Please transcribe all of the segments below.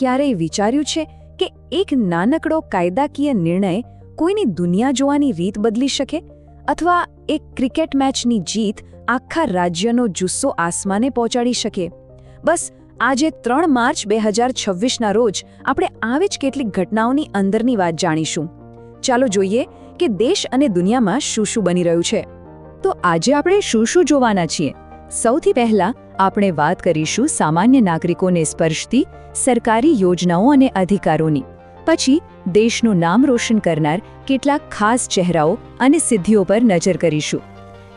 ક્યારેય વિચાર્યું છે કે એક નાનકડો કાયદાકીય નિર્ણય કોઈની દુનિયા જોવાની રીત બદલી શકે, અથવા એક ક્રિકેટ મેચની જીત આખા રાજ્યનો જુસ્સો આસમાને પહોંચાડી શકે? બસ આજે 3 માર્ચ 2026ના રોજ આપણે આવી જ કેટલીક ઘટનાઓની અંદરની વાત જાણીશું. ચાલો જોઈએ કે દેશ અને દુનિયામાં શું શું બની રહ્યું છે. તો આજે આપણે શું શું જોવાના છીએ? સૌથી પહેલા આપણે વાત કરીશું સામાન્ય નાગરિકોને સ્પર્શતી સરકારી યોજનાઓ અને અધિકારોની. પછી દેશનું નામ રોશન કરનાર કેટલાક ખાસ ચહેરાઓ અને સિદ્ધિઓ પર નજર કરીશું.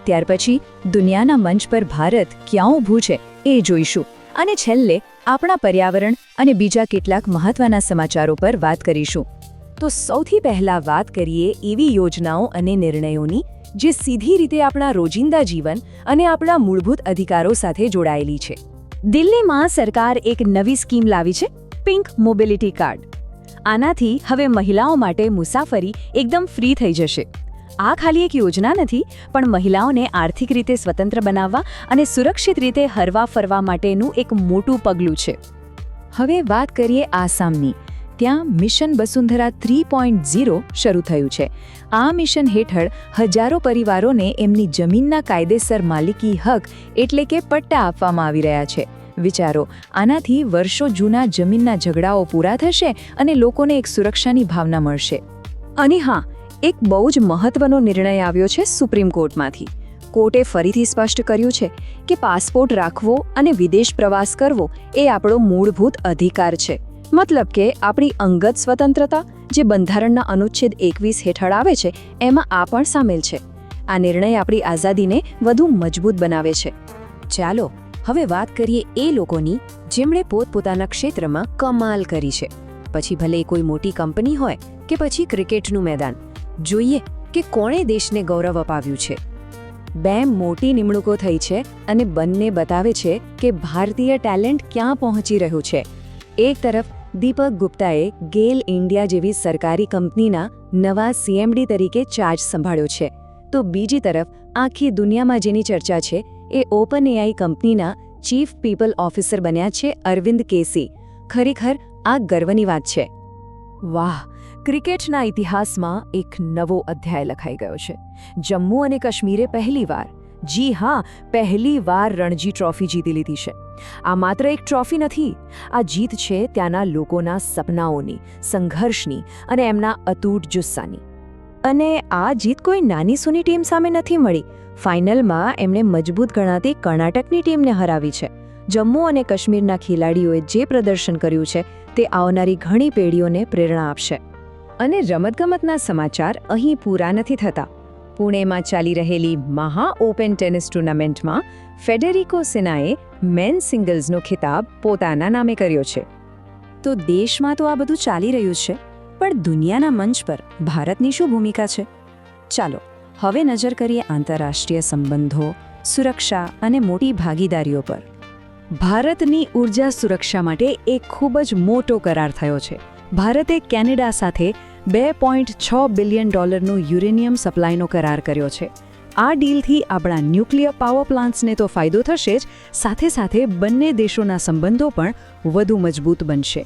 ત્યાર પછી દુનિયાના મંચ પર ભારત ક્યાં ઊભું છે એ જોઈશું. અને છેલ્લે આપણા પર્યાવરણ અને બીજા કેટલાક મહત્વના સમાચારો પર વાત કરીશું. તો સૌથી પહેલા વાત કરીએ એવી યોજનાઓ અને નિર્ણયોની જે સીધી રીતે આપણા રોજિંદા જીવન અને આપણા મૂળભૂત અધિકારો સાથે જોડાયેલી છે. દિલ્હીમાં સરકાર એક નવી સ્કીમ લાવી છે, પિંક મોબિલિટી કાર્ડ. આનાથી હવે મહિલાઓ માટે મુસાફરી એકદમ ફ્રી થઈ જશે. આ ખાલી એક યોજના નથી, પણ મહિલાઓને આર્થિક રીતે સ્વતંત્ર બનાવવા અને સુરક્ષિત રીતે હરવા ફરવા માટેનું એક મોટું પગલું છે. હવે વાત કરીએ આસામની. ત્યાં મિશન વસુંધરા 3.0 શરૂ થયું છે. આ મિશન હેઠળ હજારો પરિવારોને એમની જમીનના કાયદેસર માલિકી હક એટલે કે પટ્ટા આપવામાં આવી રહ્યા છે. વિચારો, આનાથી વર્ષો જૂના જમીનના ઝઘડાઓ પૂરા થશે અને લોકોને એક સુરક્ષાની ભાવના મળશે. અને હા, એક બહુ જ મહત્વનો નિર્ણય આવ્યો છે સુપ્રીમ કોર્ટમાંથી. કોર્ટે ફરીથી સ્પષ્ટ કર્યું છે કે પાસપોર્ટ રાખવો અને વિદેશ પ્રવાસ કરવો એ આપણો મૂળભૂત અધિકાર છે. મતલબ કે આપણી અંગત સ્વતંત્રતા જે બંધારણના અનુચ્છેદ 21 હેઠળ આવે છે એમાં આ પણ સામેલ છે. આ નિર્ણય આપણી આઝાદીને વધુ મજબૂત બનાવે છે. ચાલો હવે વાત કરીએ એ લોકોની જેમણે પોતપોતાના ક્ષેત્રમાં કમાલ કરી છે. પછી ભલે કોઈ મોટી કંપની હોય કે પછી ક્રિકેટનું મેદાન, જોઈએ કે કોણે દેશને ગૌરવ અપાવ્યું છે. 2 મોટી નિમણૂકો થઈ છે અને બંને બતાવે છે કે ભારતીય ટેલેન્ટ ક્યાં પહોંચી રહ્યું છે. એક તરફ દીપક ગુપ્તાએ ગેલ ઇન્ડિયા જેવી સરકારી કંપનીના નવા CMD તરીકે ચાર્જ સંભાળ્યો છે, તો બીજી તરફ આખી દુનિયામાં જેની ચર્ચા છે એ OpenAI કંપનીના ચીફ પીપલ ઓફિસર બન્યા છે અરવિંદ કેસી. ખરેખર આ ગર્વની વાત છે. વાહ, ક્રિકેટના ઇતિહાસમાં એક નવો અધ્યાય લખાઈ ગયો છે. જમ્મુ અને કાશ્મીરે પહેલીવાર, જી હા, પહેલીવાર રણજી ટ્રોફી જીતી લીધી છે. આ માત્ર એક ટ્રોફી નથી, આ જીત છે ત્યાંના લોકોના સપનાઓની, સંઘર્ષની અને એમના અતૂટ જુસ્સાની. અને આ જીત કોઈ નાની સૂની ટીમ સામે નથી મળી. ફાઇનલમાં એમણે મજબૂત ગણાતી કર્ણાટકની ટીમને હરાવી છે. જમ્મુ અને કાશ્મીરના ખેલાડીઓએ જે પ્રદર્શન કર્યું છે તે આવનારી ઘણી પેઢીઓને પ્રેરણા આપશે. અને રમતગમતના સમાચાર અહીં પૂરા નથી થતા. પુણેમાં ચાલી રહેલી મહા ઓપન ટેનિસ ટુર્નામેન્ટમાં ફેડેરિકો સેનાએ મેન સિંગલ્સનો ખિતાબ પોતાના નામે કર્યો છે. તો દેશમાં તો આ બધું ચાલી રહ્યું છે, પણ દુનિયાના મંચ પર ભારતની શું ભૂમિકા છે? ચાલો હવે નજર કરીએ આંતરરાષ્ટ્રીય સંબંધો, સુરક્ષા અને મોટી ભાગીદારીઓ પર. ભારતની ઊર્જા સુરક્ષા માટે એક ખૂબ જ મોટો કરાર થયો છે. ભારતે કેનેડા સાથે $2.6 બિલિયન યુરેનિયમ સપ્લાયનો કરાર કર્યો છે. આ ડીલથી આપણા ન્યુક્લિયર પાવર પ્લાન્ટ્સને તો ફાયદો થશે જ, સાથે સાથે બંને દેશોના સંબંધો પણ વધુ મજબૂત બનશે.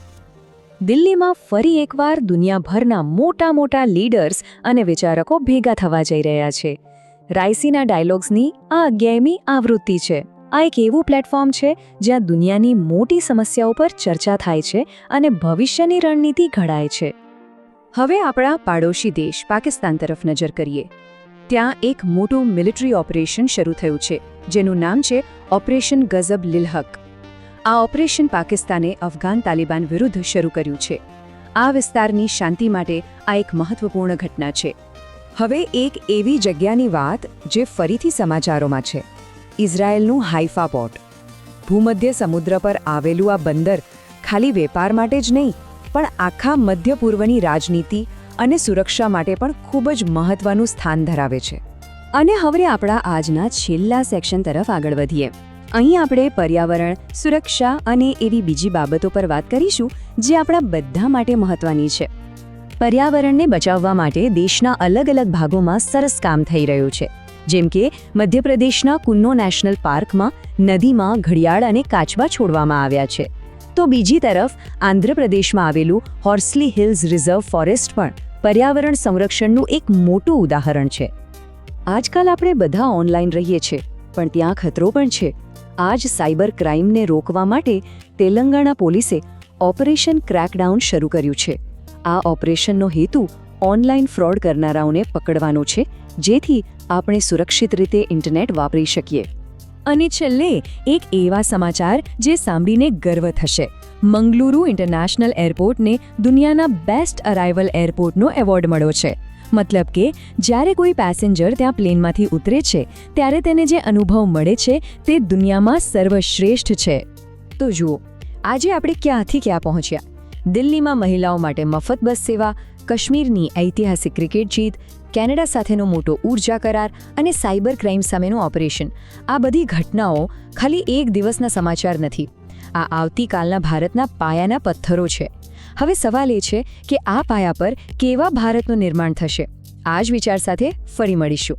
દિલ્હીમાં ફરી એકવાર દુનિયાભરના મોટા મોટા લીડર્સ અને વિચારકો ભેગા થવા જઈ રહ્યા છે. રાયસીના ડાયલોગ્સની આ 11મી આવૃત્તિ છે. આ એક એવું પ્લેટફોર્મ છે જ્યાં દુનિયાની મોટી સમસ્યાઓ પર ચર્ચા થાય છે અને ભવિષ્યની રણનીતિ ઘડાય છે. હવે આપણા પાડોશી દેશ પાકિસ્તાન તરફ નજર કરીએ. ત્યાં એક મોટું મિલિટરી ઓપરેશન શરૂ થયું છે, જેનું નામ છે ઓપરેશન ગઝબ લિલહક. આ ઓપરેશન પાકિસ્તાને અફઘાન તાલિબાન વિરુદ્ધ શરૂ કર્યું છે. આ વિસ્તારની શાંતિ માટે આ એક મહત્વપૂર્ણ ઘટના છે. હવે એક એવી જગ્યાની વાત જે ફરીથી સમાચારોમાં છે. ઇઝરાયેલનું હાઇફા પોર્ટ. ભૂમધ્ય સમુદ્ર પર આવેલું આ બંદર ખાલી વેપાર માટે જ નહીં, પણ આખા મધ્ય પૂર્વની રાજનીતિ અને સુરક્ષા માટે પણ ખૂબ જ મહત્વનું સ્થાન ધરાવે છે. અને હવે આપણા આજના છેલ્લા સેક્શન તરફ આગળ વધીએ. અહીં આપણે પર્યાવરણ, સુરક્ષા અને એવી બીજી બાબતો પર વાત કરીશું જે આપણા બધા માટે મહત્વની છે. પર્યાવરણને બચાવવા માટે દેશના અલગ અલગ ભાગોમાં સરસ કામ થઈ રહ્યું છે. જેમ કે મધ્યપ્રદેશના કુન્નો નેશનલ પાર્કમાં નદીમાં ઘડિયાળ અને કાચબા છોડવામાં આવ્યા છે. તો બીજી તરફ આંધ્રપ્રદેશમાં આવેલું હોર્સલી હિલ્સ રિઝર્વ ફોરેસ્ટ પણ પર્યાવરણ સંરક્ષણનું એક મોટું ઉદાહરણ છે. આજકાલ આપણે બધા ઓનલાઈન રહીએ છીએ, પણ ત્યાં ખતરો પણ છે. આ જ સાયબર ક્રાઇમને રોકવા માટે તેલંગાણા પોલીસે ઓપરેશન ક્રેકડાઉન શરૂ કર્યું છે. આ ઓપરેશનનો હેતુ ઓનલાઈન ફ્રોડ કરનારાઓને પકડવાનો છે, જેથી આપણે સુરક્ષિત રીતે ઇન્ટરનેટ વાપરી શકીએ. અને છેલ્લે એક એવા સમાચાર જે સાંભળીને ગર્વ થશે. મંગલુરુ ઇન્ટરનેશનલ એરપોર્ટને દુનિયાના બેસ્ટ અરાઇવલ એરપોર્ટનો એવોર્ડ મળ્યો છે. મતલબ કે જ્યારે કોઈ પેસેન્જર ત્યાં પ્લેનમાંથી ઉતરે છે ત્યારે તેને જે અનુભવ મળે છે તે દુનિયામાં સર્વશ્રેષ્ઠ છે. તો જુઓ, આજે આપણે ક્યાંથી ક્યાં પહોંચ્યા. દિલ્હીમાં મહિલાઓ માટે મફત બસ સેવા, કાશ્મીરની ઐતિહાસિક ક્રિકેટ જીત, કેનેડા સાથેનો મોટો ઊર્જા કરાર અને સાયબર ક્રાઇમ સામેનું ઓપરેશન. આ બધી ઘટનાઓ ખાલી એક દિવસના સમાચાર નથી. આ આવતીકાલના ભારતના પાયાના પથ્થરો છે. હવે સવાલ એ છે કે આ પાયા પર કેવા ભારતનું નિર્માણ થશે. આ જ વિચાર સાથે ફરી મળીશું.